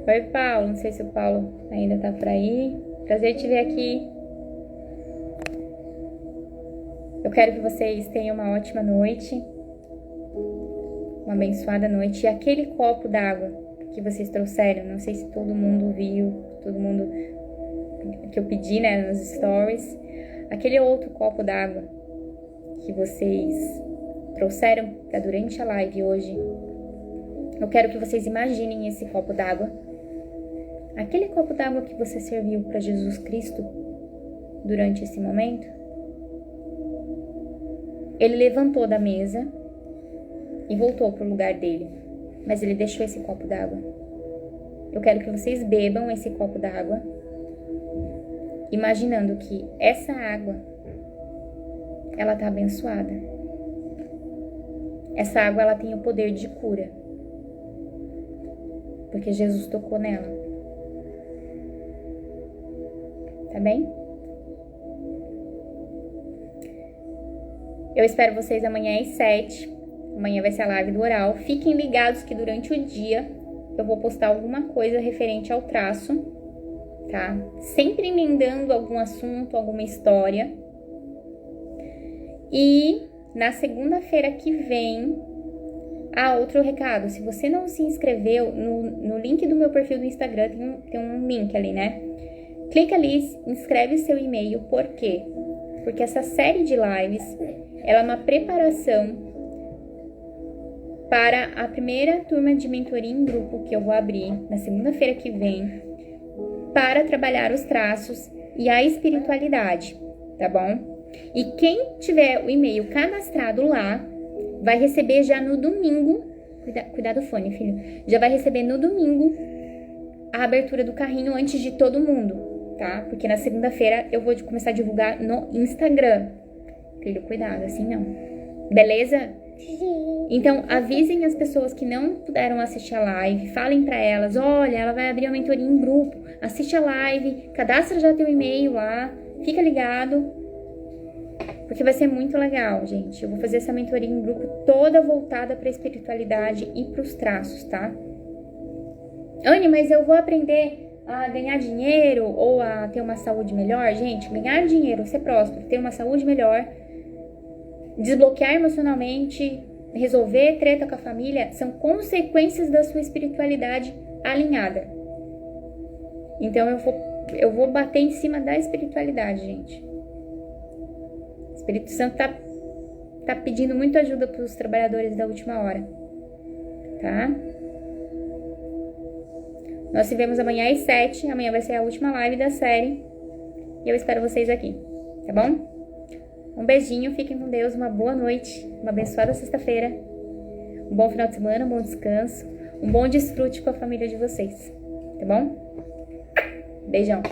Oi, Paulo. Não sei se o Paulo ainda tá por aí. Prazer te ver aqui. Eu quero que vocês tenham uma ótima noite. Uma abençoada noite. E aquele copo d'água que vocês trouxeram, não sei se todo mundo viu, todo mundo que eu pedi, né, nos stories. Aquele outro copo d'água que vocês trouxeram para durante a live hoje. Eu quero que vocês imaginem esse copo d'água. Aquele copo d'água que você serviu para Jesus Cristo durante esse momento. Ele levantou da mesa e voltou para o lugar dele, mas ele deixou esse copo d'água. Eu quero que vocês bebam esse copo d'água, imaginando que essa água, ela tá abençoada. Essa água, ela tem o poder de cura, porque Jesus tocou nela. Tá bem? Eu espero vocês amanhã às 7. Amanhã vai ser a live do oral. Fiquem ligados que durante o dia eu vou postar alguma coisa referente ao traço, tá? Sempre emendando algum assunto, alguma história. E na segunda-feira que vem... outro recado. Se você não se inscreveu, no link do meu perfil do Instagram tem um link ali, né? Clica ali, inscreve seu e-mail. Por quê? Porque essa série de lives, ela é uma preparação para a primeira turma de mentoria em grupo que eu vou abrir na segunda-feira que vem, para trabalhar os traços e a espiritualidade, tá bom? E quem tiver o e-mail cadastrado lá, vai receber já no domingo, cuidado do fone, filho, já vai receber no domingo a abertura do carrinho antes de todo mundo, tá? Porque na segunda-feira eu vou começar a divulgar no Instagram. Filho, cuidado, assim não. Beleza? Sim. Então, avisem as pessoas que não puderam assistir a live, falem pra elas, olha, ela vai abrir uma mentoria em grupo, assiste a live, cadastra já teu e-mail lá, fica ligado, porque vai ser muito legal, gente. Eu vou fazer essa mentoria em grupo toda voltada pra espiritualidade e pros traços, tá? Anne, mas eu vou aprender a ganhar dinheiro ou a ter uma saúde melhor? Gente, ganhar dinheiro, ser próspero, ter uma saúde melhor, desbloquear emocionalmente, resolver treta com a família, são consequências da sua espiritualidade alinhada. Então eu vou bater em cima da espiritualidade, gente. O Espírito Santo tá pedindo muita ajuda para os trabalhadores da última hora, tá? Nós se vemos amanhã às 7. Amanhã vai ser a última live da série. E eu espero vocês aqui, tá bom? Um beijinho, fiquem com Deus, uma boa noite, uma abençoada sexta-feira, um bom final de semana, um bom descanso, um bom desfrute com a família de vocês, tá bom? Beijão!